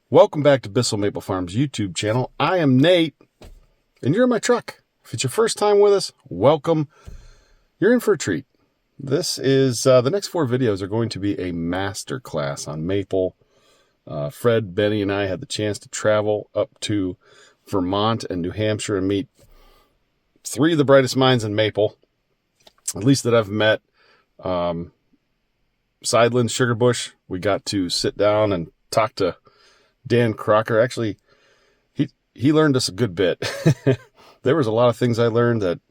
Welcome back to Bissell Maple Farms YouTube channel. I am Nate, and you're in my truck. If it's your first time with us, welcome. You're in for a treat. This is, the next 4 videos are going to be a master class on maple. Fred, Benny, and I had the chance to travel up to Vermont and New Hampshire and meet 3 of the brightest minds in maple, at least that I've met. Sidelands Sugarbush, we got to sit down and talk to Dan Crocker. Actually, he learned us a good bit. There was a lot of things I learned that,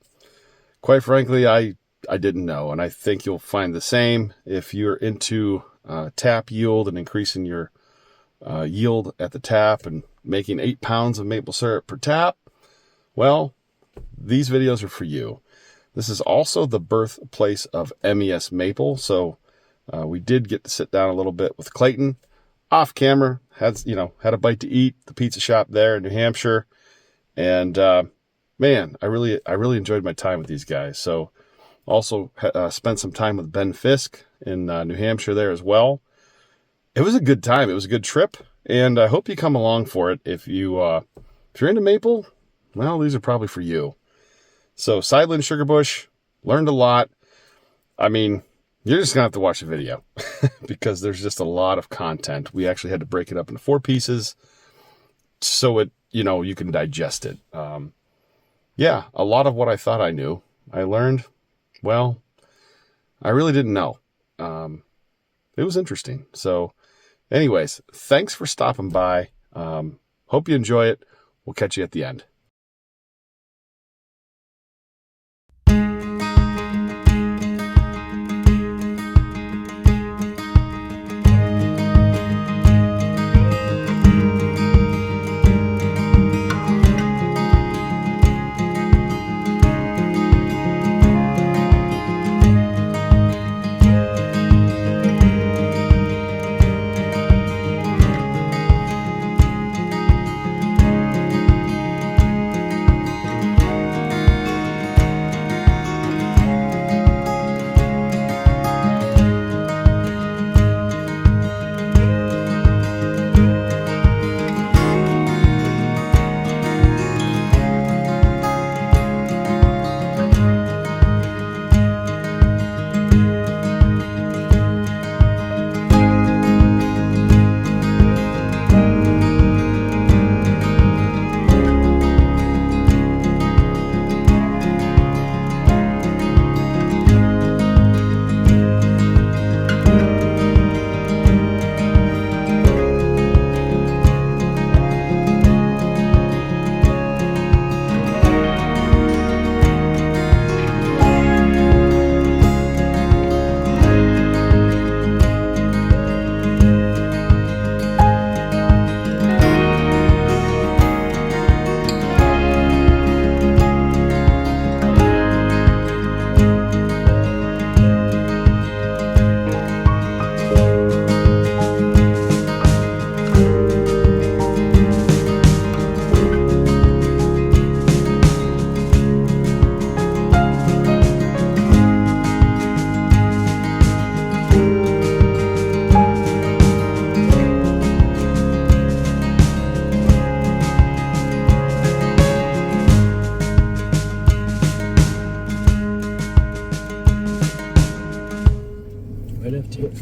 quite frankly, I didn't know, and I think you'll find the same if you're into tap yield and increasing your yield at the tap and making 8 pounds of maple syrup per tap. Well, these videos are for you. This is also the birthplace of MES maple, so we did get to sit down a little bit with Clayton off camera. Had a bite to eat, the pizza shop there in New Hampshire, and man, I really enjoyed my time with these guys. So also spent some time with Ben Fisk in New Hampshire there as well. It was a good time. It was a good trip, and I hope you come along for it. If you're into maple, well, these are probably for you. So Sidelands Sugarbush, learned a lot. I mean, you're just going to have to watch the video because there's just a lot of content. We actually had to break it up into 4 pieces so you can digest it. Yeah, a lot of what I thought I knew, I learned, well, I really didn't know. It was interesting. So anyways, thanks for stopping by. Hope you enjoy it. We'll catch you at the end.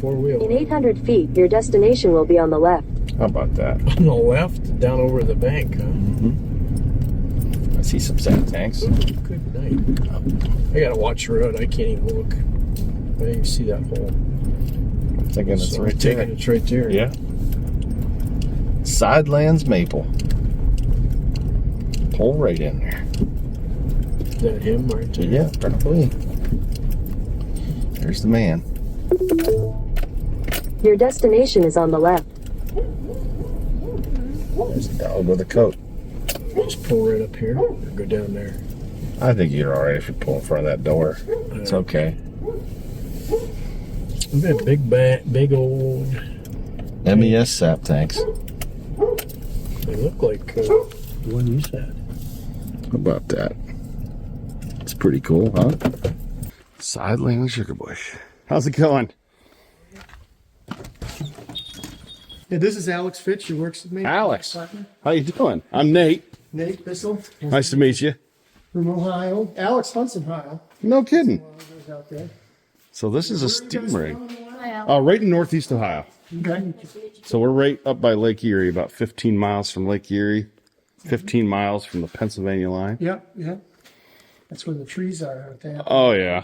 In 800 feet, your destination will be on the left. How about that? On the left, down over the bank, huh? Mm-hmm. I see some sand tanks. Good night. I gotta watch the road. I can't even look. I didn't even see that hole. I'm thinking it's right there. It's right there. Yeah. Sidelands maple. Pull right in there. Is that him right there? Yeah, probably. There's the man. Your destination is on the left. There's the dog with the coat. Just pull right up here or go down there. I think you're alright if you pull in front of that door. It's okay. Big old MES sap tanks. They look like the one you said. How about that? It's pretty cool, huh? Sidelands Sugarbush. How's it going? Yeah, this is Alex Fitch, who works with me. Alex, how you doing? I'm Nate. Nate Bissell. Nice to meet you. From Ohio. Alex hunts in Ohio. No kidding. Out there. So this is a steam rig. Right in northeast Ohio. Okay. So we're right up by Lake Erie, about 15 miles from Lake Erie, 15 miles from the Pennsylvania line. Yep, yep. That's where the trees are out there. Oh, yeah.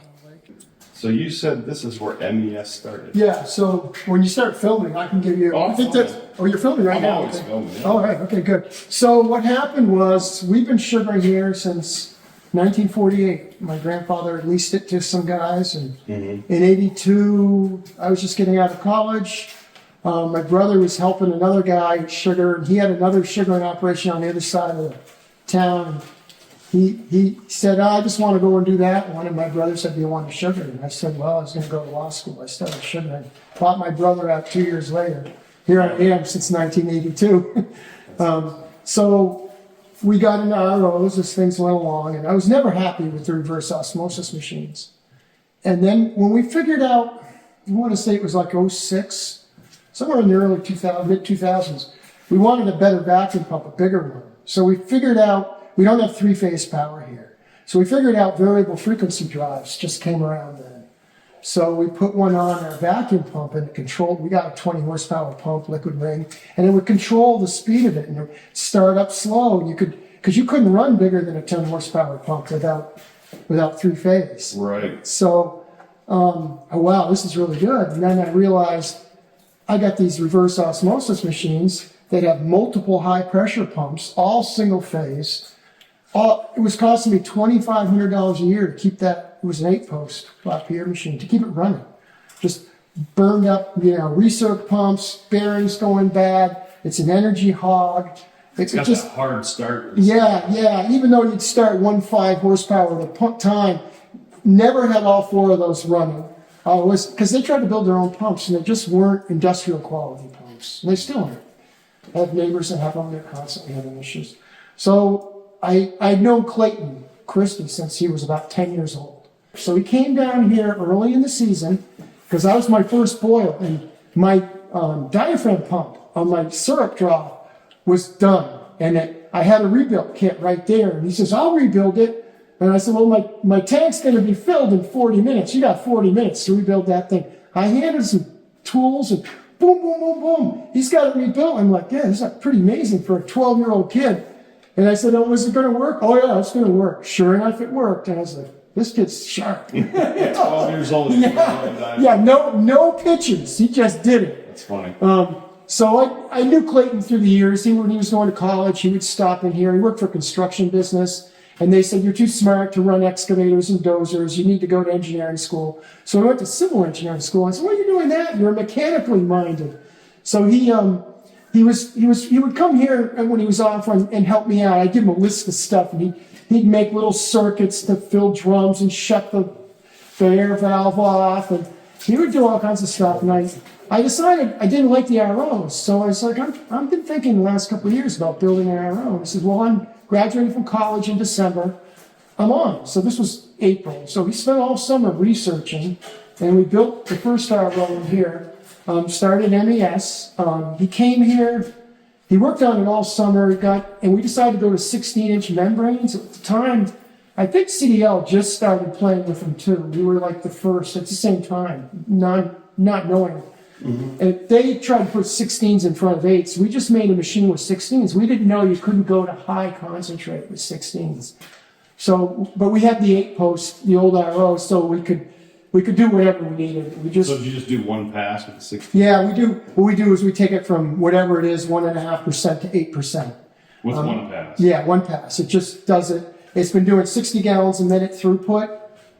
So you said this is where MES started. Yeah, so when you start filming, I can give you. Oh, I think that's. Oh, you're filming right I'm now. always Okay. filming, yeah. All right. Okay. Good. So what happened was we've been sugaring here since 1948. My grandfather leased it to some guys, and in '82, I was just getting out of college. My brother was helping another guy sugar, and he had another sugaring operation on the other side of the town. He said, I just want to go and do that one. And my brother said, do you want to sugar? And I said, well, I was going to go to law school. I started sugaring. Bought my brother out 2 years later. Here I am since 1982. So we got into ROs as things went along. And I was never happy with the reverse osmosis machines. And then when we figured out, I want to say it was like '06, somewhere in the early 2000s, mid-2000s, we wanted a better vacuum pump, a bigger one. So we figured out, we don't have three-phase power here. So we figured out variable frequency drives just came around then. So we put one on our vacuum pump and it controlled, we got a 20 horsepower pump, liquid ring, and it would control the speed of it and it would start up slow. You could, because you couldn't run bigger than a 10 horsepower pump without three-phase. Right. So, oh wow, this is really good. And then I realized I got these reverse osmosis machines that have multiple high pressure pumps, all single phase. It was costing me $2,500 a year to keep that. It was an 8-post Lapierre machine to keep it running. Just burned up, recirc pumps, bearings going bad. It's an energy hog. It's got just that hard start. yeah. Even though you'd start 1.5 horsepower at a pump time, never had all 4 of those running. Because they tried to build their own pumps and they just weren't industrial quality pumps. And they still aren't. I have neighbors that have them. They're constantly having issues. So I'd known Clayton Christie since he was about 10 years old. So he came down here early in the season because that was my first boil, and my diaphragm pump on my syrup draw was done, and I had a rebuild kit right there. And he says, I'll rebuild it. And I said, well, my tank's going to be filled in 40 minutes. You got 40 minutes to rebuild that thing. I handed some tools and boom, boom, boom, boom. He's got it rebuilt. I'm like, yeah, this is pretty amazing for a 12-year-old kid. And I said, oh, is it going to work? Oh, yeah, it's going to work. Sure enough, it worked. And I was like, this kid's sharp. 12 years old. Yeah, no pictures. He just did it. That's funny. So I knew Clayton through the years. When he was going to college, he would stop in here. He worked for a construction business. And they said, you're too smart to run excavators and dozers. You need to go to engineering school. So I went to civil engineering school. I said, why are you doing that? You're mechanically minded. So he would come here when he was off and help me out. I'd give him a list of stuff, and he'd make little circuits to fill drums and shut the air valve off, and he would do all kinds of stuff. And I decided I didn't like the ROs, so I was like, I've been thinking the last couple of years about building an RO. He said, well, I'm graduating from college in December. I'm on. So this was April. So we spent all summer researching, and we built the first RO in here. Started MES. He came here. He worked on it all summer. And we decided to go to 16-inch membranes. At the time, I think CDL just started playing with them too. We were like the first at the same time, not knowing. And they tried to put 16s in front of 8s. We just made a machine with 16s. We didn't know you couldn't go to high concentrate with 16s. So, but we had the 8-post, the old RO, so we could do whatever we needed. So did you just do one pass with the 16? Yeah, we do. What we do is we take it from whatever it is, 1.5% to 8%. With one pass? Yeah, one pass. It just does it. It's been doing 60 gallons a minute throughput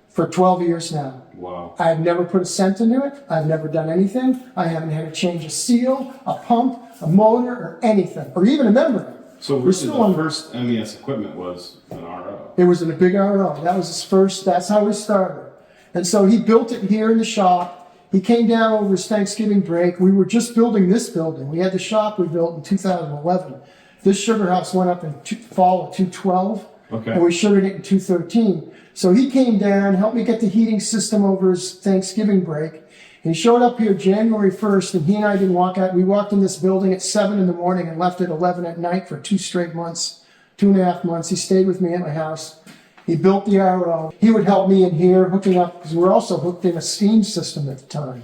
for 12 years now. Wow. I've never put a cent into it. I've never done anything. I haven't had to change a seal, a pump, a motor, or anything, or even a membrane. So really the first MES equipment was an RO? It was in a big RO. That was his first. That's how we started. And so he built it here in the shop. He came down over his Thanksgiving break. We were just building this building. We had the shop we built in 2011. This sugar house went up in fall of 2012. Okay. And we sugared it in 2013. So he came down, helped me get the heating system over his Thanksgiving break. He showed up here January 1st, and he and I didn't walk out. We walked in this building at 7 in the morning and left at 11 at night for 2 straight months, 2.5 months. He stayed with me at my house. He built the RO. He would help me in here hooking up, because we were also hooked in a steam system at the time.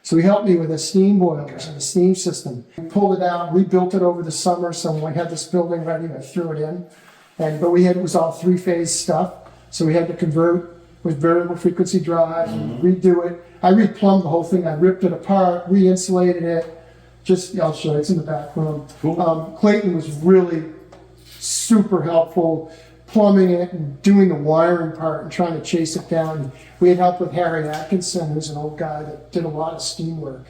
So he helped me with the steam boilers and the steam system. We pulled it out, rebuilt it over the summer. So when we had this building ready, I threw it in. But it was all 3-phase stuff. So we had to convert with variable frequency drive and redo it. I replumbed the whole thing. I ripped it apart, re-insulated it. I'll show you, it's in the back room. Cool. Clayton was really super helpful, plumbing it and doing the wiring part and trying to chase it down. We had help with Harry Atkinson, who's an old guy that did a lot of steam work.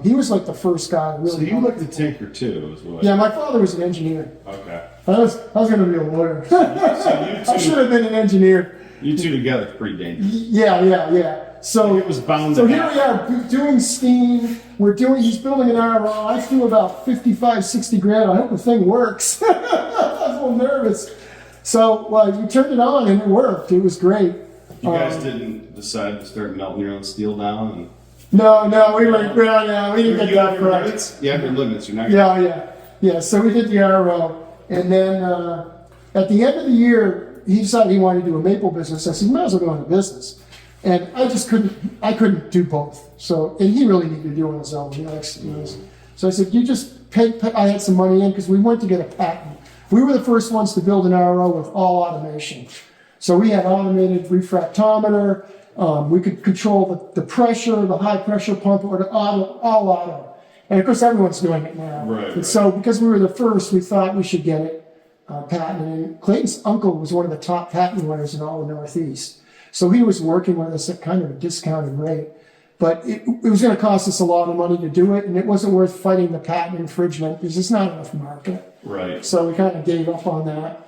He was like the first guy really. So you looked at tinker too, as well. Yeah, my father was an engineer. Okay. I was going to be a lawyer. I should have been an engineer. You two together are pretty dangerous. Yeah. So it was bound. So here we are doing steam. He's building an RO. I threw about 55, 60 grand. I hope the thing works. I was a little nervous. So we turned it on and it worked. It was great. You guys didn't decide to start melting your own steel down? And No, we didn't get that far. You have your limits. You're not. Yeah. So we did the RO, and then at the end of the year, he decided he wanted to do a maple business. I said, "You might as well go into business," and I just couldn't. I couldn't do both. So, and he really needed to do it on his own. He likes to do this. So I said, "You just pay." I had some money in because we went to get a patent. We were the first ones to build an RO with all automation. So we had automated refractometer. We could control the pressure, the high pressure pump, or the all auto. And of course, everyone's doing it now. Right. So because we were the first, we thought we should get it patented. And Clayton's uncle was one of the top patent winners in all the Northeast. So he was working with us at kind of a discounted rate. But it was going to cost us a lot of money to do it, and it wasn't worth fighting the patent infringement because there's not enough market. Right. So we kind of gave up on that.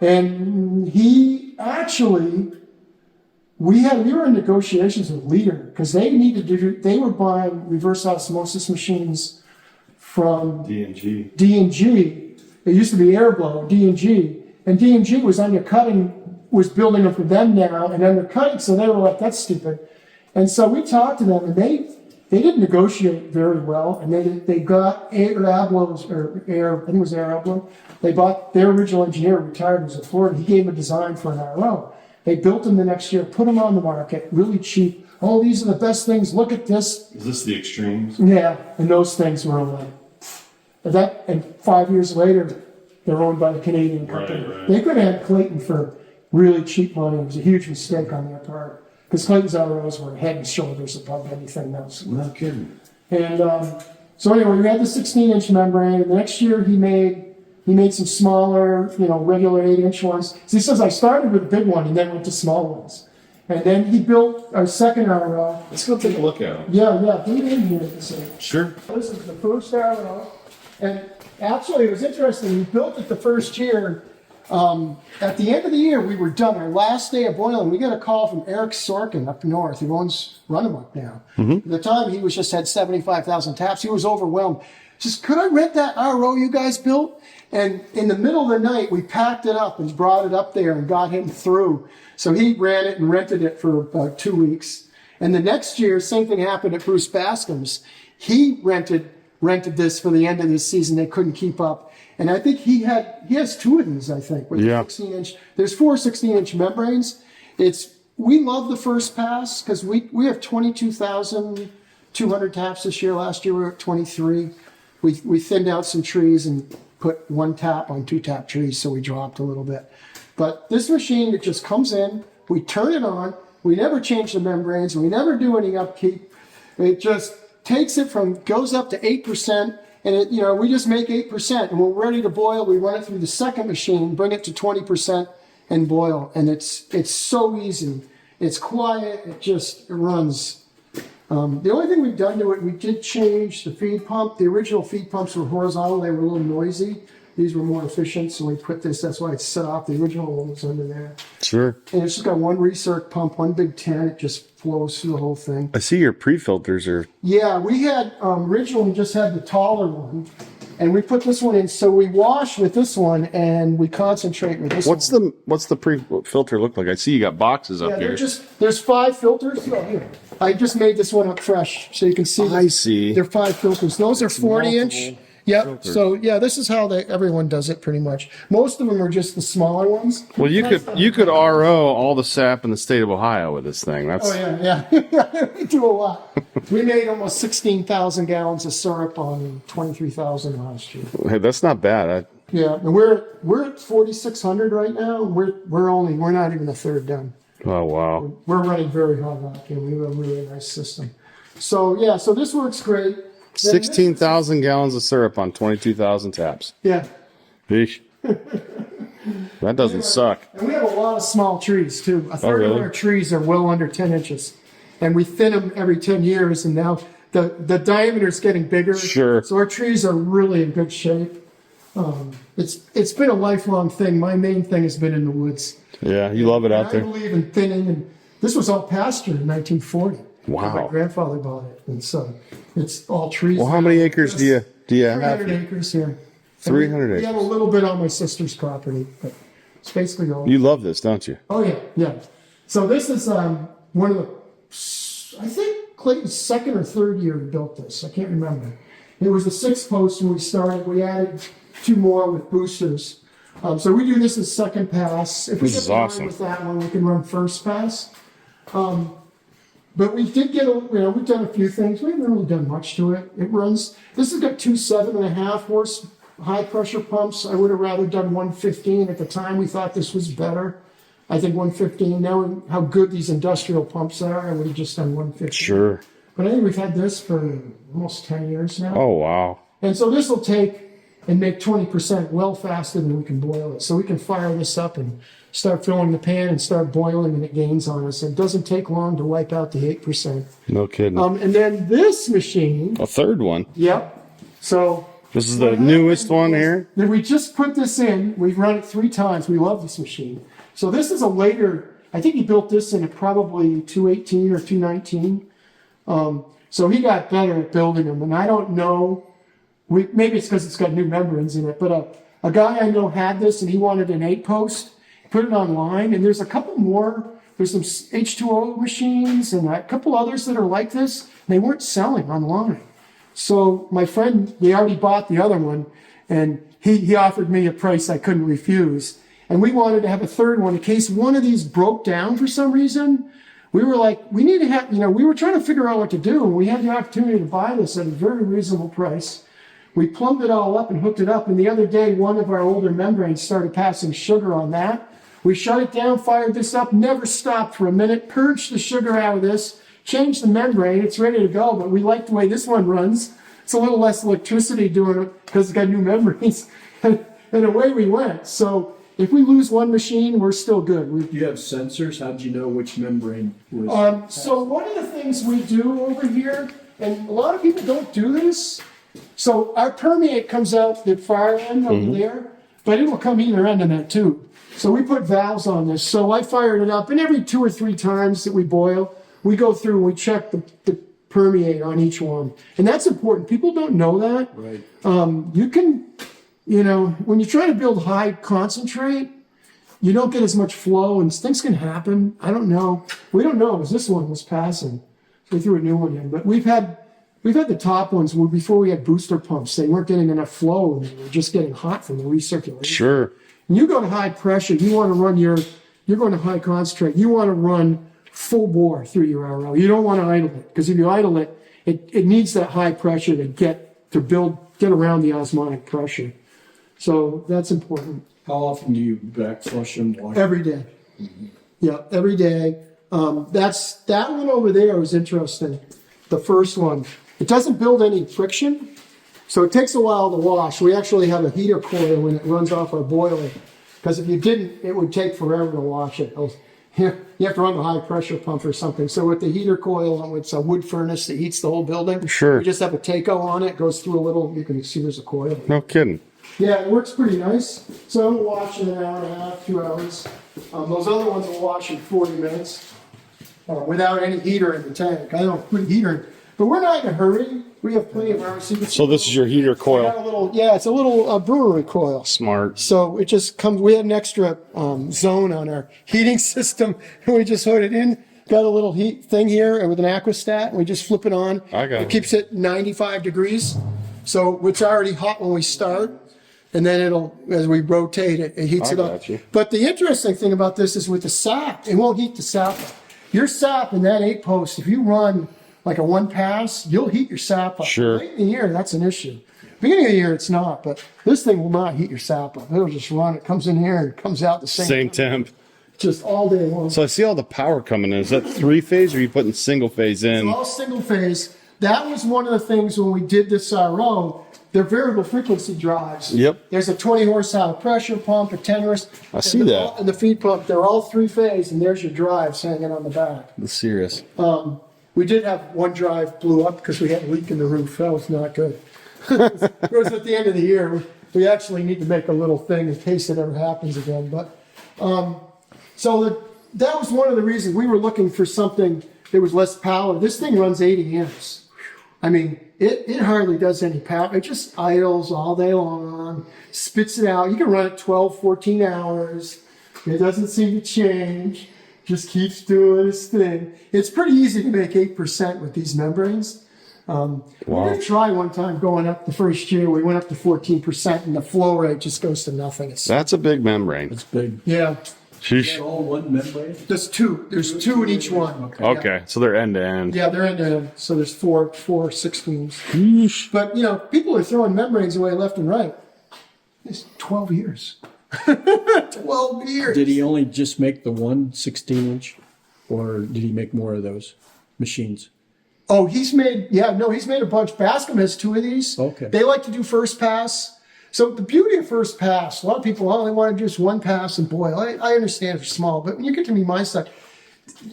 And he actually, we were in negotiations with Leader because they were buying reverse osmosis machines from D&G. It used to be Airblow, D&G. And D&G was building them for them now and undercutting. So they were like, that's stupid. And so we talked to them, and they didn't negotiate very well, and they got Air Ablow. I think it was Air Ablow. They bought their original engineer, retired, was in Florida. He gave them a design for an RO. They built them the next year, put them on the market, really cheap. Oh, these are the best things. Look at this. Is this the extremes? Yeah, and those things were like that. And 5 years later, they're owned by a Canadian company. Right. They could have had Clayton for really cheap money. It was a huge mistake on their part. Because Clayton's ROs were head and shoulders above anything else. No kidding. And so anyway, we had the 16-inch membrane. The next year he made some smaller, regular 8-inch ones. So he says, I started with a big one and then went to small ones. And then he built our second RO. Let's go take a look at them. Yeah. Bring it in here to see. Sure. This is the first RO. And actually, it was interesting. We built it the first year. At the end of the year, we were done. Our last day of boiling, we got a call from Eric Sorkin up north, who owns Runamuck now. At the time, he had 75,000 taps. He was overwhelmed. He says, could I rent that RO you guys built? And in the middle of the night, we packed it up and brought it up there and got him through. So he ran it and rented it for about 2 weeks. And the next year, same thing happened at Bruce Bascom's. He rented this for the end of the season. They couldn't keep up. And I think he has 2 of these, I think, with 16-inch. There's 4 16-inch membranes. We love the first pass because we have 22,200 taps this year. Last year we were at 23. We thinned out some trees and put 1 tap on 2 tap trees, so we dropped a little bit. But this machine, it just comes in, we turn it on, we never change the membranes, we never do any upkeep. It just takes it goes up to 8%. And we just make 8%, and we're ready to boil. We run it through the second machine, bring it to 20%, and boil. And it's so easy. It's quiet. It runs. The only thing we've done to it, we did change the feed pump. The original feed pumps were horizontal. They were a little noisy. These were more efficient, so we put this. That's why it's set off. The original one was under there. Sure. And it's just got 1 recirc pump, 1 big 10. It just flows through the whole thing. I see your pre-filters are... Yeah, we had originally just had the taller one, and we put this one in. So we wash with this one, and we concentrate with this one. What's the pre-filter look like? I see you got boxes up here. There's 5 filters. Oh, here. I just made this one up fresh, so you can see. I see. They're 5 filters. Those are 40-inch. multiple Yep. filters. So yeah, this is how everyone does it pretty much. Most of them are just the smaller ones. Well, you could RO all the sap in the state of Ohio with this thing. That's Oh yeah. We do a lot. We made almost 16,000 gallons of syrup on 23,000 last year. hey, that's not bad. Yeah, and we're at 4,600 right now. We're not even a third done. Oh wow. We're running very hard on it. We have a really nice system. So yeah, so this works great. 16,000 gallons of syrup on 22,000 taps. Yeah. Eesh. That doesn't suck. And we have a lot of small trees too. A third really? of our trees are well under 10 inches. And we thin them every 10 years, and now the diameter is getting bigger. Sure. So our trees are really in good shape. It's been a lifelong thing. My main thing has been in the woods. Yeah, you love it out I there. believe in thinning, and this was all pasture in 1940. Wow. My grandfather bought it, and so it's all trees. Well, how many acres do you have? 300 acres here. 300 We have a acres. little bit on my sister's property, but it's basically all. You love this, don't you? Oh yeah, yeah. So this is one of the, I think Clayton's second or third year he built this. I can't remember. It was the 6 post when we started. We added 2 more with boosters. So we do this as second pass. If we This get is behind awesome. with that one, we can run first pass. But we did get, we've done a few things. We haven't really done much to it. It runs, this has got 2 7.5 horse high pressure pumps. I would have rather done 115. At the time, we thought this was better. I think 115, knowing how good these industrial pumps are, I would have just done 115. Sure. But I think we've had this for almost 10 years now. Oh wow. And so this will take and make 20% well faster than we can boil it. So we can fire this up and start filling the pan and start boiling, and it gains on us. It doesn't take long to wipe out the 8%. No kidding. And then this machine, A third one. yep. So This is the newest one here. then we just put this in. We've run it 3 times. We love this machine. So this is a later, I think he built this in probably 218 or 219. So he got better at building them. And I don't know, maybe it's because it's got new membranes in it, but a guy I know had this and he wanted an 8 post, put it online, and there's a couple more. There's some H2O machines and a couple others that are like this. They weren't selling online. So my friend, they already bought the other one, and he offered me a price I couldn't refuse. And we wanted to have a third one in case one of these broke down for some reason. We were like, we need to have, we were trying to figure out what to do. And we had the opportunity to buy this at a very reasonable price. We plumbed it all up and hooked it up. And the other day, one of our older membranes started passing sugar on that. We shut it down, fired this up, never stopped for a minute, purged the sugar out of this, changed the membrane. It's ready to go. But we like the way this one runs. It's a little less electricity doing it because it's got new membranes. And away we went. So if we lose one machine, we're still good. Do you have sensors? How did you know which membrane was? So one of the things we do over here, and a lot of people don't do this, so our permeate comes out the far end over there, but it will come either end of that tube. So we put valves on this. So I fired it up, and every 2 or 3 times that we boil, we go through and we check the permeate on each one. And that's important. People don't know that. Right. You can, when you try to build high concentrate, you don't get as much flow and things can happen. I don't know. We don't know because this one was passing. So we threw a new one in. But we've had the top ones where before we had booster pumps, they weren't getting enough flow and they were just getting hot from the recirculation. Sure. When you go to high pressure, you want to run you're going to high concentrate. You want to run full bore through your RO. You don't want to idle it because if you idle it, it needs that high pressure to get around the osmotic pressure. So that's important. How often do you back flush and wash? Every day. Yeah, every day. That one over there was interesting. The first one. It doesn't build any friction, so it takes a while to wash. We actually have a heater coil when it runs off our boiler, because if you didn't, it would take forever to wash it. You have to run the high pressure pump or something. So with the heater coil, it's a wood furnace that heats the whole building. Sure. You just have a taco on it, goes through a little, you can see there's a coil. No kidding. Yeah, it works pretty nice. So I'm washing in an hour and a half, 2 hours. Those other ones will wash in 40 minutes without any heater in the tank. I don't put heater in. But we're not in a hurry. We have plenty of hours. So this is your heater coil. It's a little brewery coil. Smart. So it just comes, we had an extra zone on our heating system, and we just hooked it in. got a little heat thing here with an aquastat, and we just flip it on. I got it. it. Keeps it 95 degrees. So it's already hot when we start, and then it'll, as we rotate it, it heats I it up. got you. But the interesting thing about this is with the sap, it won't heat the sap up. Your sap in that 8-post, if you run like a 1-pass, you'll heat your sap up. Sure. Late in the year, that's an issue. Beginning of the year, it's not, but this thing will not heat your sap up. It'll just run. It comes in here and comes out the Same temp. just all day long. So I see all the power coming in. Is that 3-phase or are you putting single phase in? All single phase. That was one of the things when we did this RO. They're variable frequency drives. Yep. There's a 20 horsepower pressure pump, a 10 horsepower. I see that. And the feed pump, they're all 3-phase, and there's your drives hanging on the back. The Cirrus. We did have one drive blew up because we had a leak in the roof. That was not good. It was at the end of the year. We actually need to make a little thing in case it ever happens again. But that was one of the reasons we were looking for something that was less power. This thing runs 80 amps. I mean, it hardly does any power. It just idles all day long, spits it out. You can run it 12, 14 hours. It doesn't seem to change. Just keeps doing its thing. It's pretty easy to make 8% with these membranes. We did try one time going up the first year. We went up to 14%, and the flow rate just goes to nothing. That's a big membrane. It's big. Yeah. Is that all one membrane? There's two. There's two in each one. Okay, so they're end to end. Yeah, they're end to end. So there's four 16s. But, people are throwing membranes away left and right. It's 12 years. 12 years. Did he only just make the one 16-inch, or did he make more of those machines? Oh, he's made a bunch. Bascom has 2 of these. Okay. They like to do first pass. So the beauty of first pass, a lot of people only want to do just 1 pass, and boy, I understand if it's small, but when you get to be my side,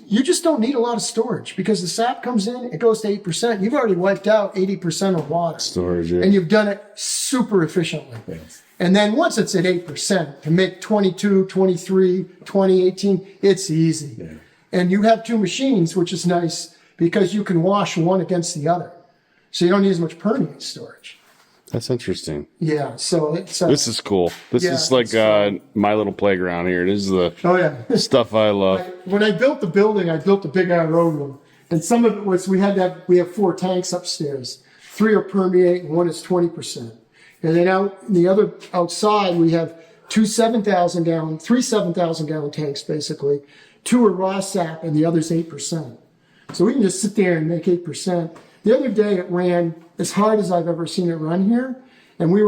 you just don't need a lot of storage because the sap comes in, it goes to 8%. You've already wiped out 80% of water. Storage, yeah. And you've done it super efficiently. Yes. And then once it's at 8%, to make 22, 23, 20, 18, it's easy. Yeah. And you have 2 machines, which is nice because you can wash one against the other. So you don't need as much permeate storage. That's interesting. Yeah, so it's... This is cool. This Yeah, is like it's fun. my little playground here. This is the Oh, yeah. stuff I love. When I built the building, I built a big RO room. And some of it was, we have 4 tanks upstairs. 3 are permeate and 1 is 20%. And then outside, we have 3 7,000 gallon tanks, basically. 2 are raw sap and the other's 8%. So we can just sit there and make 8%. The other day it ran as hard as I've ever seen it run here. And we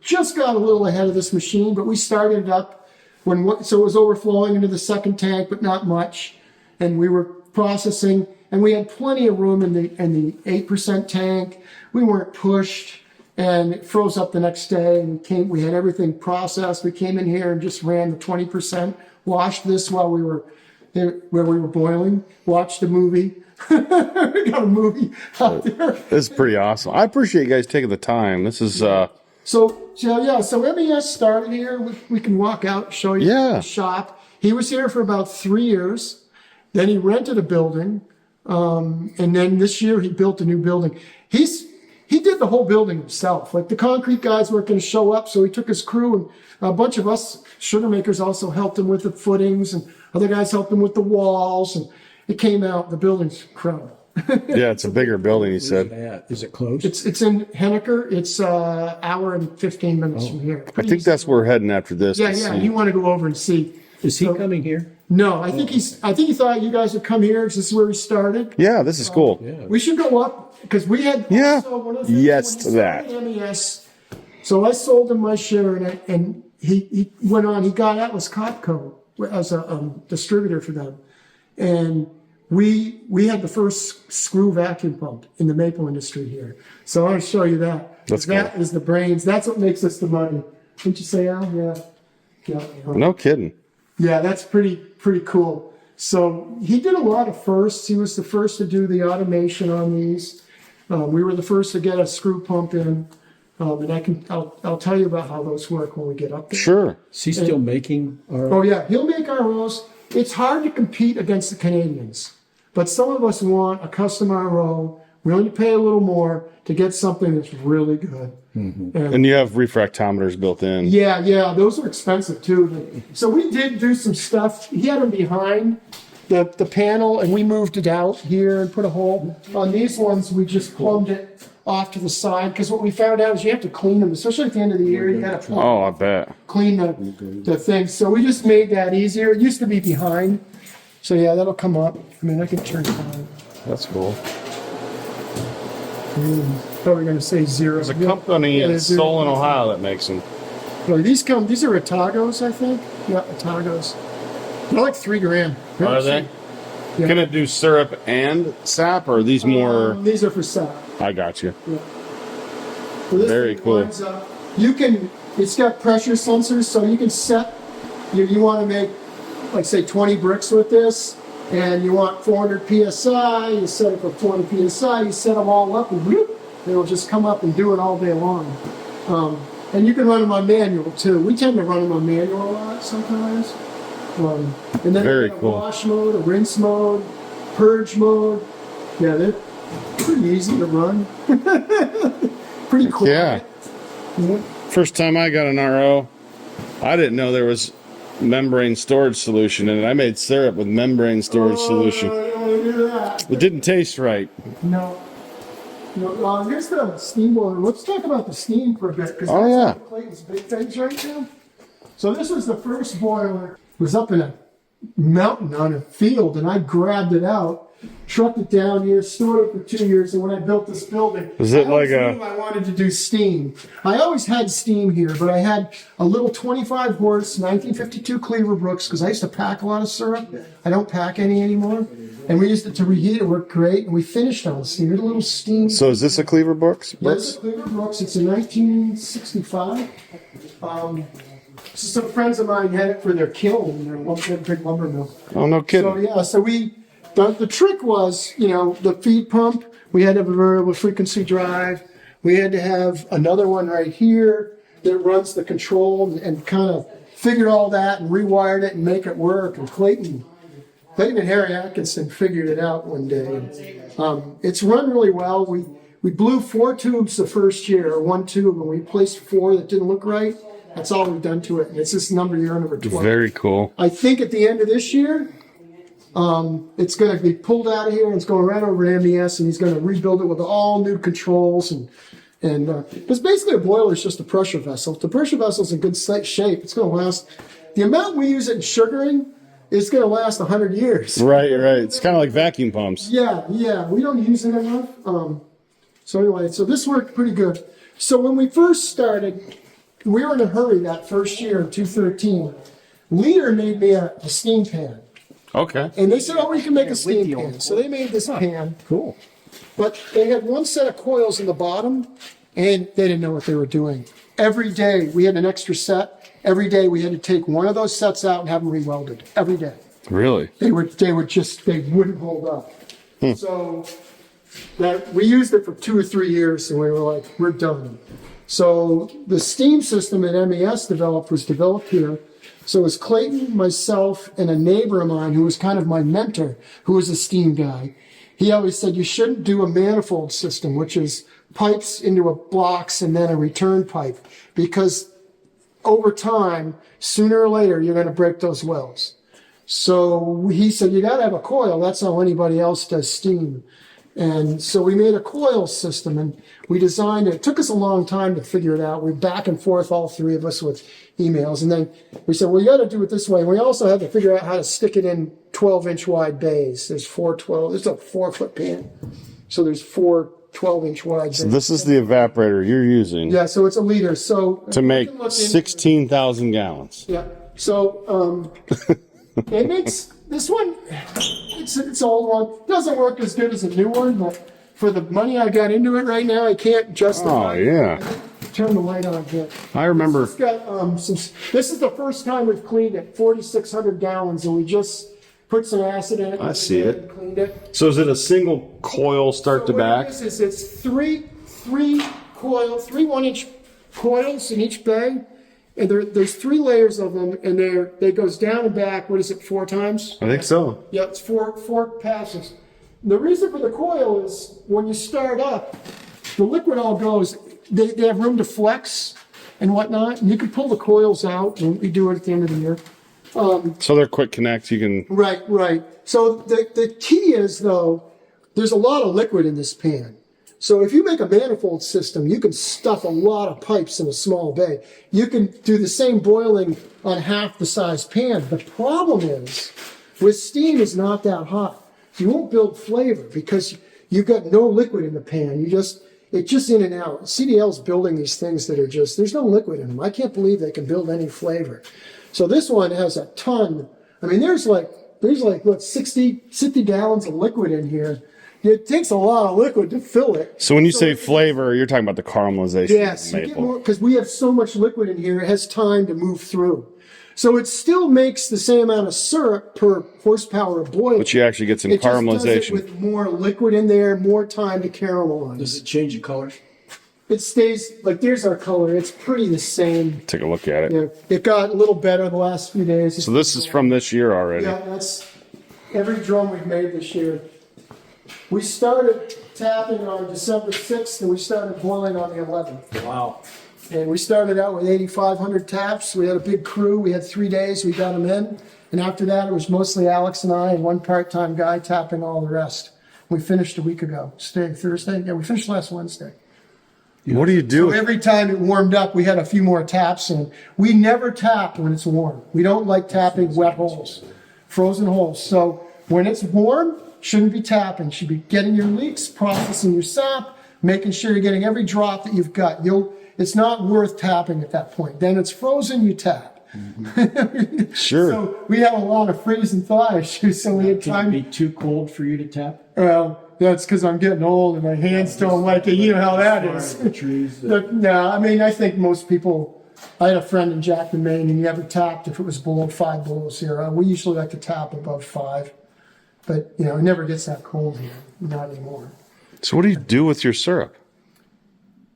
just got a little ahead of this machine, but we started it up so it was overflowing into the second tank, but not much. And we were processing, and we had plenty of room in the 8% tank. We weren't pushed, and it froze up the next day. And we had everything processed. We came in here and just ran the 20%, washed this while we were boiling, watched a movie. We got a movie out there. This is pretty awesome. I appreciate you guys taking the time. This is So MES started here. We can walk out and show you the shop. He was here for about 3 years. Then he rented a building. And then this year he built a new building. He did the whole building himself. Like the concrete guys weren't going to show up, so he took his crew, and a bunch of us sugar makers also helped him with the footings, and other guys helped him with the walls, and it came out. The building's incredible. yeah, it's a bigger building. He said. Is it close? It's in Henniker. It's an hour and 15 minutes from here. I think that's where we're heading after this. Yeah, to yeah. see. You want to go over and see. Is he coming here? No, I think he thought you guys would come here because this is where he started. Yeah, this is cool. Yeah. We should go up because we had also one of the things Yes when to he started MES. So I sold him my share in it, and he went on. He got Atlas Copco as a distributor for them, and we had the first screw vacuum pump in the maple industry here. So I want to show you that. That's That cool. is the brains. That's what makes us the money. Didn't you say, Al? Yeah. No kidding. Yeah, that's pretty cool. So he did a lot of firsts. He was the first to do the automation on these. We were the first to get a screw pump in. And I'll tell you about how those work when we get up there. Sure. Is he still making our... Oh yeah, he'll make ROs. It's hard to compete against the Canadians, but some of us want a custom RO, willing to pay a little more to get something that's really good. Mm-hmm. And you have refractometers built in. Yeah, those are expensive too. So we did do some stuff. He had them behind, the panel, and we moved it out here and put a hole. On these ones, we just plumbed it off to the side, because what we found out is you have to clean them, especially at the end of the year, you gotta plumb, Oh, I bet. clean the thing. So we just made that easier. It used to be behind. So yeah, that'll come up. I mean, I can turn it on. That's cool. Thought we were gonna say zero. There's a company in Solon, Ohio that makes them. No, these are Atagos, I think. Yeah, Atagos. They're like $3,000. Are they? Yeah. Can it do syrup and sap, or are these more? These are for sap. I got you. Yeah. So this Very thing cool. runs up. You can. It's got pressure sensors, so you can set. You want to make, like, say, 20 bricks with this, and you want 400 psi. You set it for 400 psi. You set them all up, and whoop, it'll just come up and do it all day long. And you can run them on manual too. We tend to run them on manual a lot sometimes. And then Very you got a cool. wash mode, a rinse mode, purge mode. Yeah, they're pretty easy to run. Pretty quick. Yeah. First time I got an RO, I didn't know there was membrane storage solution in it. I made syrup with membrane storage solution. I don't want to do that. It didn't taste right. No. No, here's the steam boiler. Let's talk about the steam for a bit, because Oh, that's yeah. one of Clayton's big things right now. So this was the first boiler. It was up in a mountain on a field, and I grabbed it out, trucked it down here, stored it for 2 years, and when I built this building, Was it I always like a- knew I wanted to do steam. I always had steam here, but I had a little 25 horse 1952 Cleaver Brooks, because I used to pack a lot of syrup. I don't pack any anymore. And we used it to reheat. It worked great, and we finished on steam. We had a little steam. So is this a Cleaver Brooks? Yeah, it's a Cleaver Brooks. It's a 1965. Some friends of mine had it for their kiln, their big lumber mill. Oh, no So kidding. yeah, so the trick was, the feed pump. We had to have a variable frequency drive. We had to have another one right here that runs the control, and kind of figured all that and rewired it and make it work. And Clayton and Harry Atkinson figured it out one day. It's run really well. We blew 4 tubes the first year, or 1 tube, and we placed 4 that didn't look right. That's all we've done to it. And it's this year number 12. Very cool. I think at the end of this year, it's going to be pulled out of here, and it's going right over to MES, and he's going to rebuild it with all new controls. And it's basically a boiler. It's just a pressure vessel. If the pressure vessel's in good shape, it's going to last. The amount we use it in sugaring, it's going to last 100 years. Right. It's kind of like vacuum pumps. Yeah, we don't use it enough. So anyway, so this worked pretty good. So when we first started, we were in a hurry that first year in 2013. Leader made me a steam pan. Okay. And they said, we can make a steam pan. So they made this pan. Cool. But they had one set of coils in the bottom, and they didn't know what they were doing. Every day we had an extra set. Every day we had to take one of those sets out and have them rewelded. Every day. Really? They wouldn't hold up. So that we used it for 2 or 3 years, and we were like, we're done. So the steam system that MES was developed here. So it was Clayton, myself, and a neighbor of mine who was kind of my mentor, who was a steam guy. He always said you shouldn't do a manifold system, which is pipes into a box and then a return pipe, because over time, sooner or later, you're going to break those wells. So he said, you got to have a coil. That's how anybody else does steam. And so we made a coil system, and we designed it. It took us a long time to figure it out. We back and forth, all 3 of us, with emails. And then we said, well, you got to do it this way. And we also had to figure out how to stick it in 12-inch wide bays. There's 412. It's a 4-foot pan. So there's 4 12-inch wide bays. So this is the evaporator you're using Yeah, so it's a liter. So to make you can look in- 16,000 gallons. Yeah. So it makes this one. It's an old one. Doesn't work as good as a new one, but for the money I got into it right now, I can't justify. Oh, yeah. Turn the light on here. I remember. It's got this is the first time we've cleaned it. 4,600 gallons, and we just put some acid in it. I see it. And cleaned it. So is it a single coil start to So what back? it is it's three 1-inch coils in each bay, and there's 3 layers of them, and they goes down and back. What is it? 4 times? I think so. Yeah, it's four passes. The reason for the coil is when you start up, the liquid all goes. They have room to flex and whatnot, and you can pull the coils out, and we do it at the end of the year. So they're quick connect. You can. Right. So the key is, though, there's a lot of liquid in this pan. So if you make a manifold system, you can stuff a lot of pipes in a small bay. You can do the same boiling on half the size pan. The problem is, with steam, is not that hot. You won't build flavor because you've got no liquid in the pan. It's just in and out. CDL's building these things that are just, there's no liquid in them. I can't believe they can build any flavor. So this one has a ton. I mean, there's like what, 60 gallons of liquid in here. It takes a lot of liquid to fill it. So when you say flavor, you're talking about the caramelization. Yes, of maple. because we have so much liquid in here, it has time to move through. So it still makes the same amount of syrup per horsepower of boil. But you actually get some It just does it caramelization. with more liquid in there, more time to caramelize. Does it change the color? It stays, like there's our color. It's pretty the same. Take a look at it. Yeah, it got a little better the last few days. So this is from this year already. Yeah, that's every drum we've made this year. We started tapping on December 6th and we started boiling on the 11th. Wow. And we started out with 8,500 taps. We had a big crew. We had 3 days. We got them in. And after that, it was mostly Alex and I and one part-time guy tapping all the rest. We finished a week ago. Thursday? Yeah, we finished last Wednesday. What do you do? So every time it warmed up, we had a few more taps. And we never tap when it's warm. We don't like tapping wet holes, frozen holes. So when it's warm, shouldn't be tapping. Should be getting your leaks, processing your sap, making sure you're getting every drop that you've got. It's not worth tapping at that point. Then it's frozen, you tap. Mm-hmm. Sure. So we had a lot of freeze and thaw issues, so we had Can time. it be too cold for you to tap? Well, that's because I'm getting old and my hands don't like it. You know how that is. Trees. No, I mean, I think most people, I had a friend in Jackman, Maine, and he never tapped if it was below 5 below zero. We usually like to tap above 5. But, it never gets that cold here. Not anymore. So what do you do with your syrup?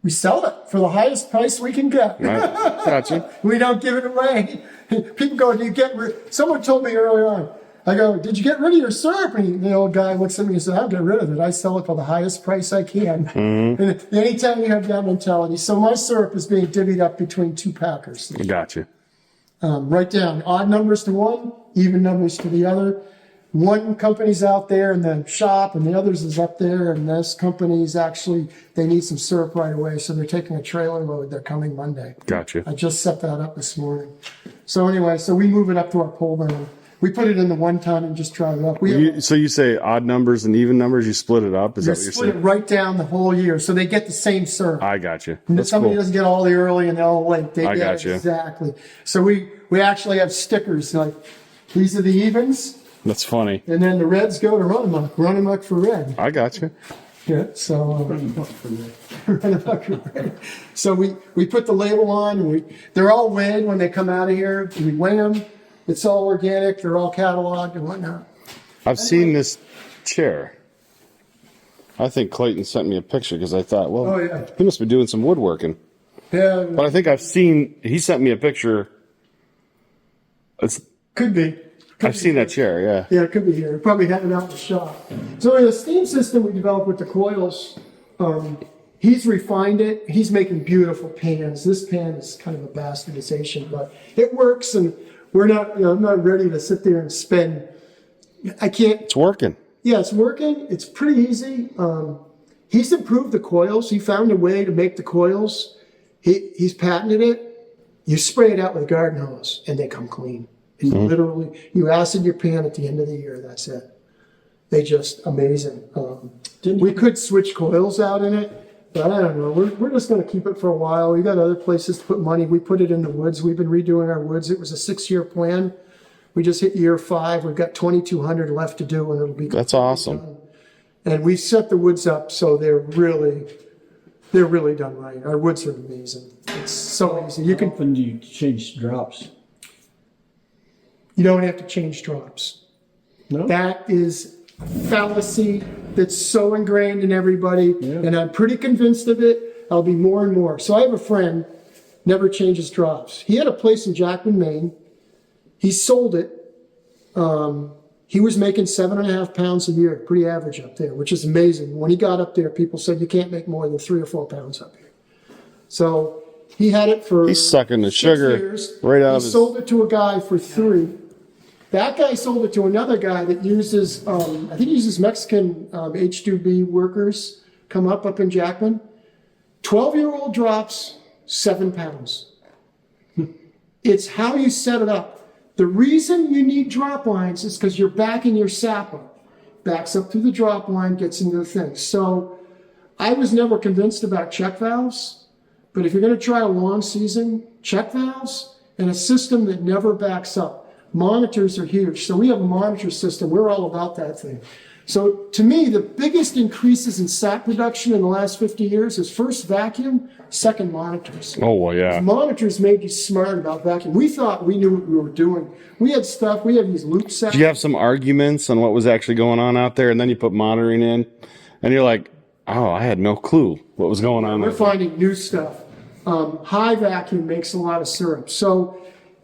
We sell it for the highest price we can get. Right. Gotcha. We don't give it away. People go, do you get someone told me earlier on, I go, did you get rid of your syrup? And the old guy looks at me and said, I'll get rid of it. I sell it for the highest price I can. Mm-hmm. And anytime you have that mentality. So my syrup is being divvied up between 2 packers. Gotcha. Write down odd numbers to one, even numbers to the other. One company's out there in the shop and the others is up there, and this company's actually, they need some syrup right away, so they're taking a trailer load. They're coming Monday. Gotcha. I just set that up this morning. So anyway, so we move it up to our pole barn. We put it in the 1 ton and just drive it up. So you say odd numbers and even numbers, you split it up? Is that what you're split it saying? right down the whole year, so they get the same syrup. I got you. And That's somebody cool. doesn't get all the early and all the late. They I get gotcha. exactly. So we actually have stickers like these are the evens. That's funny. And then the reds go to run amok for red. I got you. Yeah, so run amok for red. So we put the label on. And they're all weighed when they come out of here. We weigh them. It's all organic. They're all cataloged and whatnot. I've seen this chair. I think Clayton sent me a picture because I thought, well, Oh, yeah. he must be doing some woodworking. Yeah, But I think he sent me a picture. could be. I've seen that chair, yeah. Yeah, it could be here. Probably had it out in the shop. So in the steam system we developed with the coils, he's refined it. He's making beautiful pans. This pan is kind of a bastardization, but it works, and we're not. I'm not ready to sit there and spend. I can't. It's working. Yeah, it's working. It's pretty easy. He's improved the coils. He found a way to make the coils. He's patented it. You spray it out with a garden hose, and they come clean. It's literally, you acid your pan at the end of the year. That's it. They just amazing. We could switch coils out in it, but I don't know. We're just going to keep it for a while. We got other places to put money. We put it in the woods. We've been redoing our woods. It was a 6-year plan. We just hit year 5. We've got 2,200 left to do, and it'll be. That's awesome. Done. And we set the woods up so they're really done right. Our woods are amazing. It's so easy. How often do you change drops? You don't have to change drops. No? That is a fallacy that's so ingrained in everybody, and I'm pretty convinced of it. I'll be more and more. So I have a friend, never changes drops. He had a place in Jackman, Maine. He sold it. He was making 7.5 pounds a year, pretty average up there, which is amazing. When he got up there, people said you can't make more than 3 or 4 pounds up here. So he had it for He's sucking the 6 sugar years. right out He of his. sold it to a guy for 3. That guy sold it to another guy that uses, I think he uses Mexican H2B workers come up in Jackman. 12-year-old drops, 7 pounds. It's how you set it up. The reason you need drop lines is because you're backing your sap up. Backs up through the drop line, gets into the thing. So I was never convinced about check valves, but if you're going to try a long season, check valves and a system that never backs up. Monitors are huge. So we have a monitor system. We're all about that thing. So to me, the biggest increases in sap production in the last 50 years is first vacuum, second monitors. Oh, well, yeah. Monitors made you smart about vacuum. We thought we knew what we were doing. We had these loop sets. Did you have some arguments on what was actually going on out there, and then you put monitoring in, and you're like, oh, I had no clue what was going on. We're finding new stuff. High vacuum makes a lot of syrup. So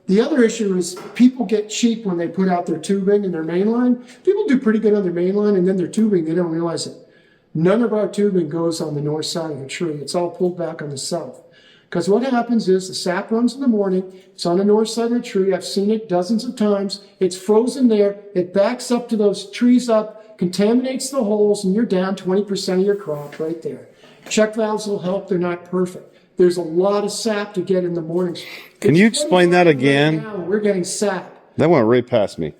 the other issue is people get cheap when they put out their tubing and their main line. People do pretty good on their main line, and then their tubing, they don't realize it. None of our tubing goes on the north side of the tree. It's all pulled back on the south. Because what happens is the sap runs in the morning. It's on the north side of the tree. I've seen it dozens of times. It's frozen there. It backs up to those trees up, contaminates the holes, and you're down 20% of your crop right there. Check valves will help. They're not perfect. There's a lot of sap to get in the mornings. Can you explain that again? Right now, we're getting sap. That went right past me.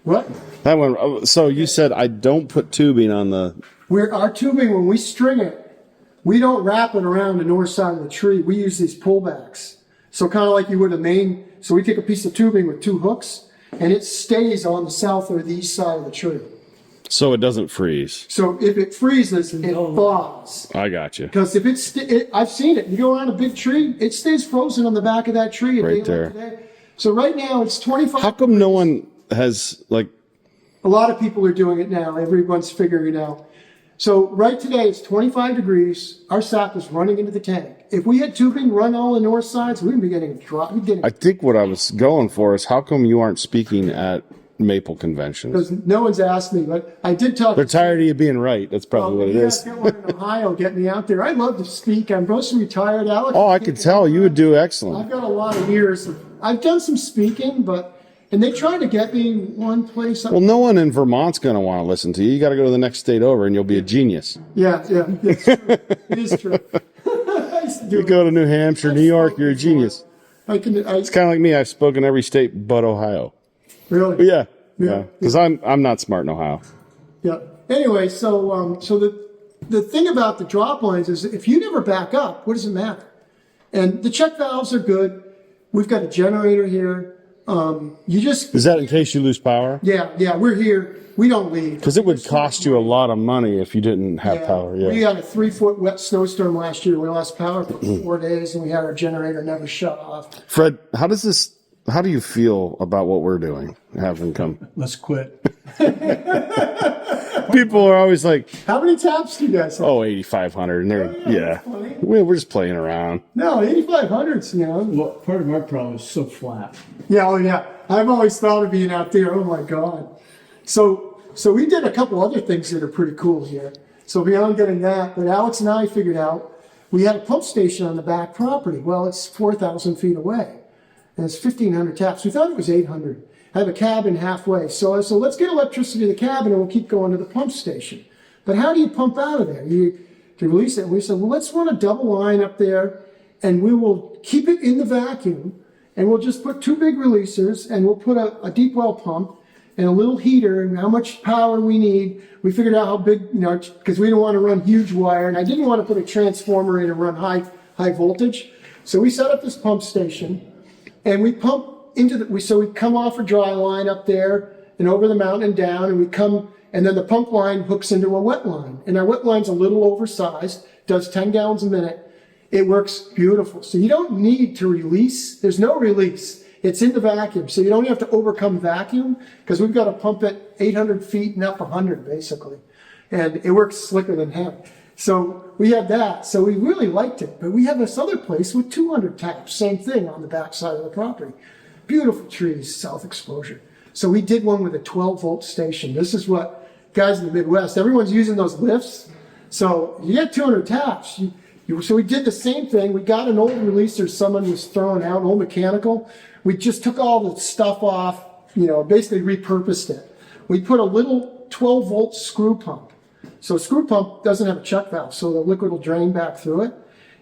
What? That one. So you said I don't put tubing on the. Our tubing, when we string it, we don't wrap it around the north side of the tree. We use these pullbacks. So kind of like you would a main. So we take a piece of tubing with 2 hooks, and it stays on the south or the east side of the tree. So it doesn't freeze. So if it freezes, it thaws. I got you. Because if I've seen it. You go around a big tree, it stays frozen on the back of that tree. Right there. Today. So right now it's 25. How come no one has like? A lot of people are doing it now. Everyone's figuring it out. So right today it's 25 degrees. Our sap is running into the tank. If we had tubing run all the north sides, we'd be getting a drop. I think what I was going for is how come you aren't speaking at maple conventions? Because no one's asked me, but I did talk. They're tired of you being right. That's probably what it is. Get one in Ohio, get me out there. I'd love to speak. I'm mostly retired. Alex, Oh, I could tell you would do excellent. I've got a lot of years. I've done some speaking, and they try to get me one place. Well, no one in Vermont's going to want to listen to you. You got to go to the next state over, and you'll be a genius. Yeah, it's true. It is true. I used to do You it. go to New Hampshire, New York, you're a genius. It's It's kind of like me. I've spoken every state but Ohio. really. But yeah. Because I'm not smart in Ohio. Yeah. Anyway, so the thing about the drop lines is if you never back up, what does it matter? And the check valves are good. We've got a generator here. Is that in case you lose power? Yeah, we're here. We don't leave. Because it would cost you a lot of money if you didn't have power. Yeah. We had a 3-foot wet snowstorm last year. We lost power for 4 days, and we had our generator never shut off. Fred, how do you feel about what we're doing? Having come. Let's quit. People are always like, How many taps do you guys have? oh, 8,500. And they're, we're just playing around. No, 8,500's, Well, part of our problem is so flat. Yeah, oh yeah. I've always thought of being out there. Oh my God. So we did a couple other things that are pretty cool here. So beyond getting that, but Alex and I figured out we had a pump station on the back property. Well, it's 4,000 feet away, and it's 1,500 taps. We thought it was 800. I have a cabin halfway. So I said, let's get electricity to the cabin and we'll keep going to the pump station. But how do you pump out of there? To release it. We said, well, let's run a double line up there and we will keep it in the vacuum and we'll just put 2 big releasers and we'll put a deep well pump and a little heater and how much power we need. We figured out how big, because we don't want to run huge wire and I didn't want to put a transformer in and run high voltage. So we set up this pump station and we pump so we come off a dry line up there and over the mountain and down and then the pump line hooks into a wet line. And our wet line's a little oversized, does 10 gallons a minute. It works beautiful. So you don't need to release. There's no release. It's in the vacuum. So you don't have to overcome vacuum because we've got to pump it 800 feet and up 100 basically. And it works slicker than heck. So we had that. So we really liked it. But we have this other place with 200 taps. Same thing on the back side of the property. Beautiful trees, south exposure. So we did one with a 12-volt station. This is what guys in the Midwest, everyone's using those lifts. So you get 200 taps. So we did the same thing. We got an old releaser someone was throwing out, an old mechanical. We just took all the stuff off, basically repurposed it. We put a little 12-volt screw pump. So a screw pump doesn't have a check valve, so the liquid will drain back through it.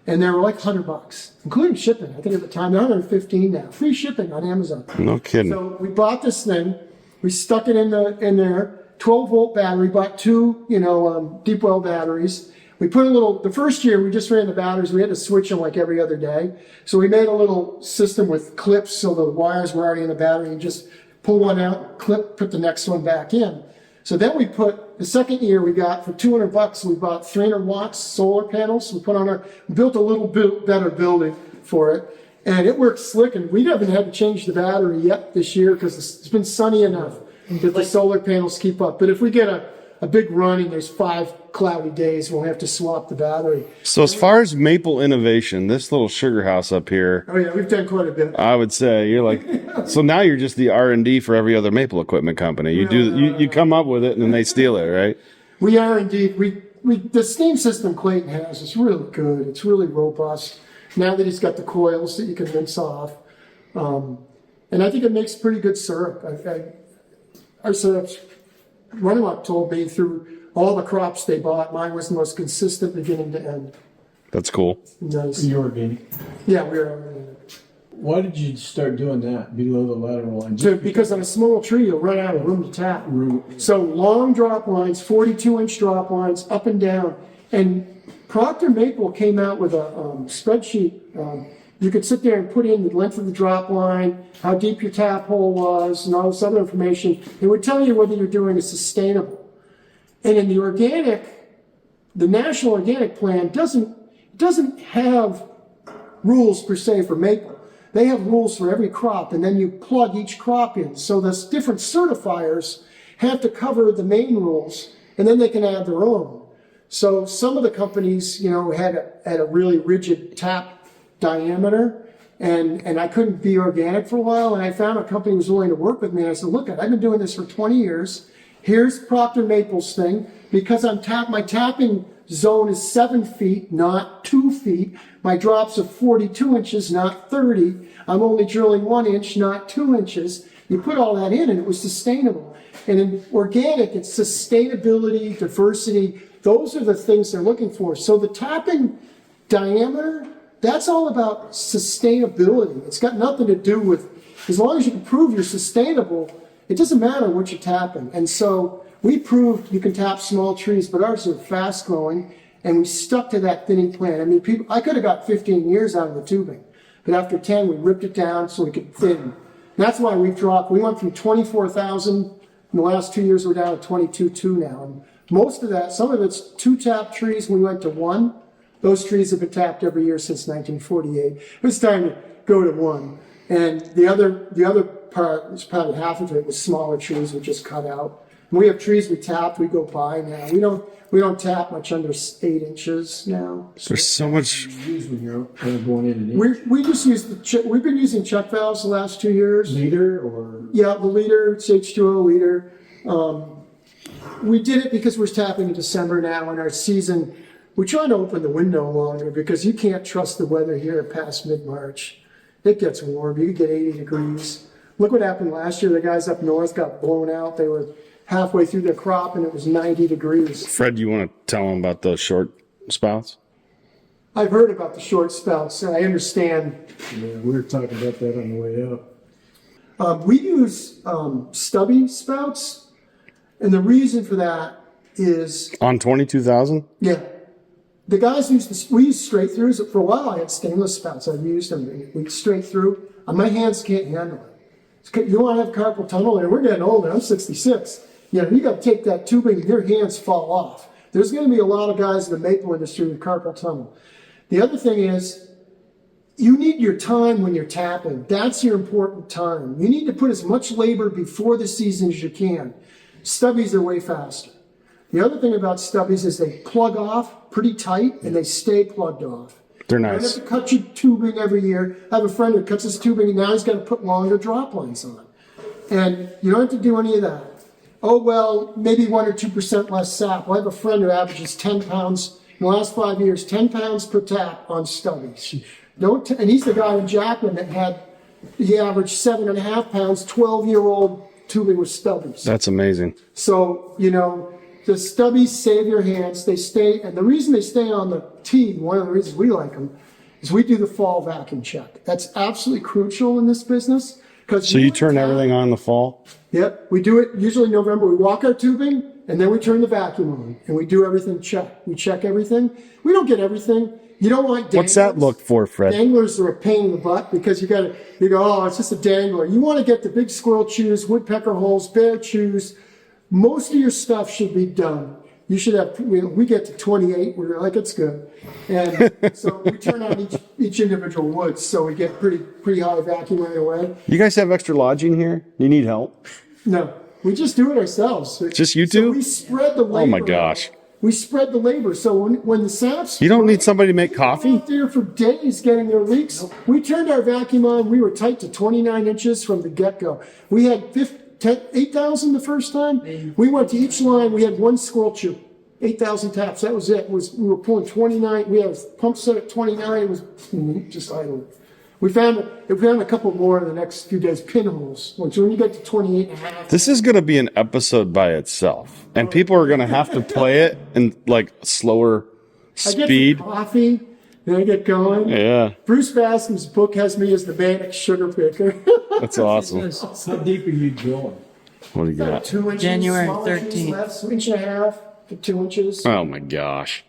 And they were like $100, including shipping. I think at the time, they're $115 now. Free shipping on Amazon. No kidding. So we bought this thing. We stuck it in there. 12-volt battery. Bought two, deep well batteries. We put the first year we just ran the batteries. We had to switch them like every other day. So we made a little system with clips so the wires were already in the battery and just pull one out, clip, put the next one back in. So then the second year we got for $200, we bought 300 watts solar panels. We built a little bit better building for it. And it works slick. And we haven't had to change the battery yet this year because it's been sunny enough that the solar panels keep up. But if we get a big run and there's 5 cloudy days, we'll have to swap the battery. So as far as maple innovation, this little sugar house up here, Oh yeah, we've done quite a bit. I would say you're like, so now you're just the R&D for every other maple equipment company. You come up with it and then they steal it, right? We are indeed. The steam system Clayton has is really good. It's really robust. Now that he's got the coils that you can rinse off. And I think it makes pretty good syrup. Our syrup's, Running told me through all the crops they bought, mine was the most consistent beginning to end. That's cool. Nice. You're organic. Yeah, we are organic. Why did you start doing that below the lateral line? Because on a small tree, you'll run out of room to tap. So long drop lines, 42-inch drop lines, up and down. And Procter Maple came out with a spreadsheet. You could sit there and put in the length of the drop line, how deep your tap hole was, and all this other information. It would tell you whether you're doing a sustainable. And in the National Organic Plan doesn't have rules per se for maple. They have rules for every crop, and then you plug each crop in. So the different certifiers have to cover the main rules, and then they can add their own. So some of the companies, had a really rigid tap diameter, and I couldn't be organic for a while, and I found a company was willing to work with me, and I said, look, I've been doing this for 20 years. Here's Procter Maple's thing. Because my tapping zone is 7 feet, not 2 feet. My drops are 42 inches, not 30. I'm only drilling 1 inch, not 2 inches. You put all that in, and it was sustainable. And in organic, it's sustainability, diversity. Those are the things they're looking for. So the tapping diameter, that's all about sustainability. It's got nothing to do with, as long as you can prove you're sustainable, it doesn't matter what you're tapping. And so we proved you can tap small trees, but ours are fast growing, and we stuck to that thinning plan. I mean, I could have got 15 years out of the tubing, but after 10, we ripped it down so we could thin. And that's why we went from 24,000 in the last 2 years, we're down to 22.2 now. And most of that, some of it's 2 tap trees, we went to 1. Those trees have been tapped every year since 1948. It was time to go to 1. And the other part, was probably half of it, was smaller trees we just cut out. And we have trees we tapped, we go by now. We don't tap much under 8 inches now. There's so much. Use when you're going in and in. We just use we've been using check valves the last 2 years. Liter or? Yeah, the liter, it's H2O liter. We did it because we're tapping in December now, and our season, we're trying to open the window longer because you can't trust the weather here past mid-March. It gets warm. You could get 80 degrees. Look what happened last year. The guys up north got blown out. They were halfway through their crop, and it was 90 degrees. Fred, you want to tell them about those short spouts? I've heard about the short spouts, and I understand. Yeah, we were talking about that on the way up. We use stubby spouts, and the reason for that is... On 22,000? Yeah. The guys we use straight throughs. For a while, I had stainless spouts. I've used them. We straight through. My hands can't handle it. You want to have carpal tunnel, and we're getting older. I'm 66. You got to take that tubing, and your hands fall off. There's going to be a lot of guys in the maple industry with carpal tunnel. The other thing is, you need your time when you're tapping. That's your important time. You need to put as much labor before the season as you can. Stubbies are way faster. The other thing about stubbies is they plug off pretty tight, and they stay plugged off. They're You don't nice. have to cut your tubing every year. I have a friend who cuts his tubing, and now he's got to put longer drop lines on. And you don't have to do any of that. Oh, well, maybe 1 or 2% less sap. Well, I have a friend who averages 10 pounds in the last 5 years, 10 pounds per tap on stubbies. And he's the guy in Jackman that had he averaged 7.5 pounds, 12-year-old tubing with stubbies. That's amazing. So, you know, the stubbies save your hands. They stay, and the reason they stay on the tee, one of the reasons we like them, is we do the fall vacuum check. That's absolutely crucial in this business. So you turn everything on in the fall? Yep, we do it usually in November. We walk our tubing, and then we turn the vacuum on, and we do everything check. We check everything. We don't get everything. You don't want danglers. What's that look for, Fred? Danglers are a pain in the butt because you go, oh, it's just a dangler. You want to get the big squirrel chews, woodpecker holes, bear chews. Most of your stuff should be done. You should have, we get to 28, we're like, it's good. And so we turn on each individual woods, so we get pretty high vacuum right away. You guys have extra lodging here? You need help? No, we just do it ourselves. Just you So two? we spread the labor. Oh my gosh. We spread the labor. So when the saps. You don't need somebody to make coffee? Out there for days getting their leaks. We turned our vacuum on. We were tight to 29 inches from the get-go. We had 8,000 the first time. We went to each line. We had one squirrel chew. 8,000 taps. That was it. We were pulling 29. We had a pump set at 29. It was just idle. We found a couple more in the next few days, pinholes. When you get to 28 and a half. This is going to be an episode by itself. And people are going to have to play it in like slower I get speed. some coffee, then I get going. Yeah, Bruce Bascom's book has me as the manic sugar picker. that's awesome. How deep are you drilling? What do you got? 2 inches. January smaller trees 13th. left, so inch and a half to 2 inches. Oh my gosh.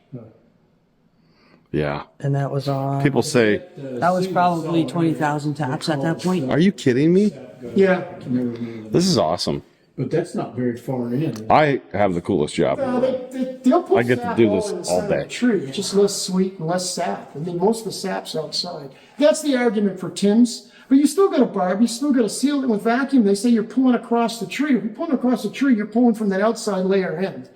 Yeah. And that was on. People say, That was probably 20,000 taps at that point. are you kidding me? Yeah. This is awesome. But that's not very far in. I have the coolest job. They'll put I get to sap do all this in the all center of day. the tree. It's just less sweet and less sap. I mean, most of the sap's outside. That's the argument for Tim's. But you still got a barb. You still got to seal it with vacuum. They say you're pulling across the tree. If you're pulling across the tree, you're pulling from that outside layer end.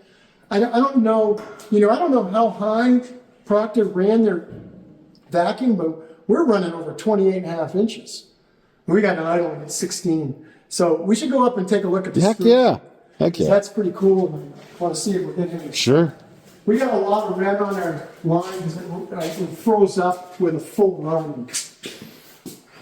I don't know. I don't know how high Proctor ran their vacuum, but we're running over 28 and a half inches. We got an idling at 16. So we should go up and take a look at this. Heck yeah. Heck yeah. That's pretty cool. I want to see if we're hitting it. Sure. We got a lot of red on our lines that it froze up with a full run.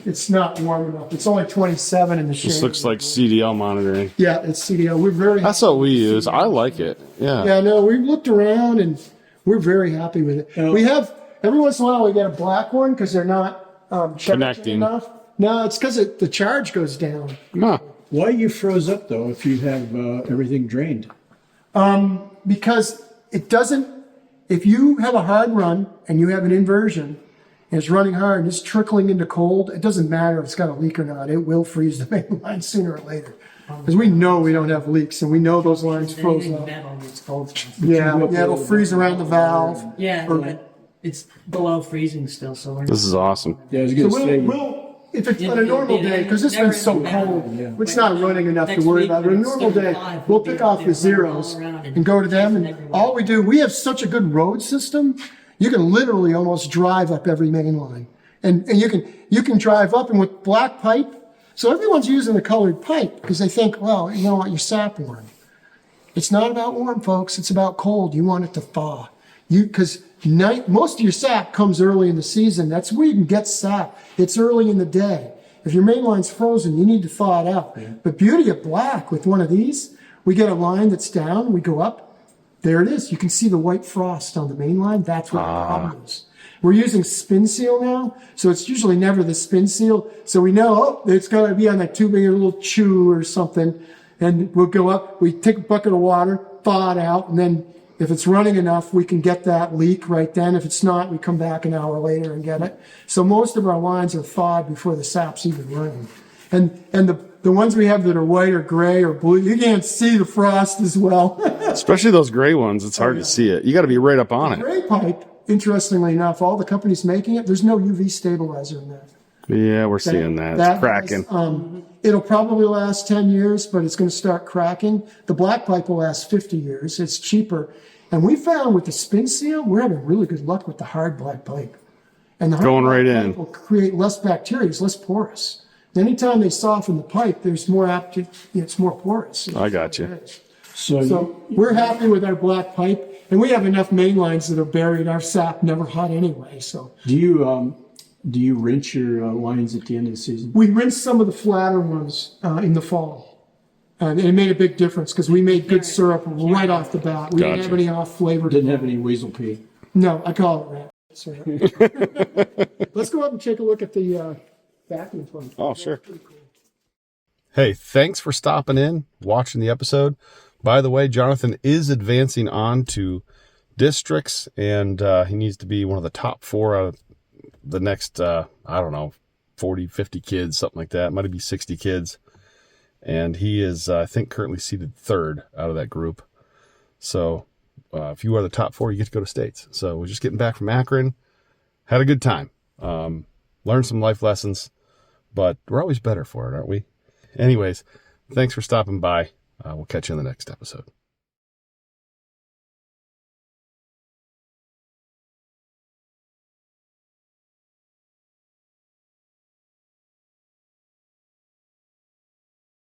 It's not warm enough. It's only 27 in the shade. This looks like CDL monitoring. Yeah, it's CDL. We're very That's what we use. I like it. Yeah. Yeah, no, we've looked around and we're very happy with it. We have, every once in a while we get a black one because they're not charging Connecting. enough. No, it's because the charge goes down. Huh. Why you froze up though if you have everything drained? Because it doesn't, if you have a hard run and you have an inversion and it's running hard and it's trickling into cold, it doesn't matter if it's got a leak or not. It will freeze the main line sooner or later. Because we know we don't have leaks and we know those lines froze Anything up. metal gets cold. Yeah, it'll freeze around the valve. Yeah, but it's below freezing still, so we're This is awesome. Yeah, I was So gonna say. we'll if it's on a normal day, because it's been so cold, it's not running enough to worry about. But a normal day, we'll pick off the zeros and go to them. And all we do, we have such a good road system, you can literally almost drive up every main line. And you can drive up and with black pipe. So everyone's using the colored pipe because they think, well, you don't want your sap warm. It's not about warm, folks. It's about cold. You want it to thaw. Because most of your sap comes early in the season. That's where you can get sap. It's early in the day. If your main line's frozen, you need to thaw it out. Yeah. But beauty of black with one of these, we get a line that's down, we go up. There it is. You can see the white frost on the main line. That's what the problem is. We're using spin seal now, so it's usually never the spin seal. So we know, it's got to be on that tubing, a little chew or something. And we'll go up, we take a bucket of water, thaw it out, and then if it's running enough, we can get that leak right then. If it's not, we come back an hour later and get it. So most of our lines are thawed before the sap's even running. And the ones we have that are white or gray or blue, you can't see the frost as well. Especially those gray ones. It's hard to see it. You got to be right up on it. Gray pipe, interestingly enough, all the companies making it, there's no UV stabilizer in that. Yeah, we're seeing that. It's cracking. It'll probably last 10 years, but it's going to start cracking. The black pipe will last 50 years. It's cheaper. And we found with the spin seal, we're having really good luck with the hard black pipe. And the hard Going black right pipe in. will create less bacteria. It's less porous. Anytime they soften the pipe, there's more it's more porous. I got you. So we're happy with our black pipe, and we have enough main lines that are buried. Our sap never hot anyway. So Do you Do you rinse your wines at the end of the season? We rinsed some of the flatter ones in the fall. And it made a big difference because we made good syrup right off the bat. We didn't have any off flavor. Didn't have any weasel pea. No, I call it rat syrup. Let's go up and take a look at the vacuum pump. Oh, sure. Hey, thanks for stopping in, watching the episode. By the way, Jonathan is advancing on to districts, and he needs to be one of the top 4 out of the next, 40, 50 kids, something like that. Might be 60 kids. And he is, I think, currently seated 3rd out of that group. So if you are the top 4, you get to go to states. So we're just getting back from Akron. Had a good time. Learned some life lessons, but we're always better for it, aren't we? Anyways, thanks for stopping by. We'll catch you in the next episode.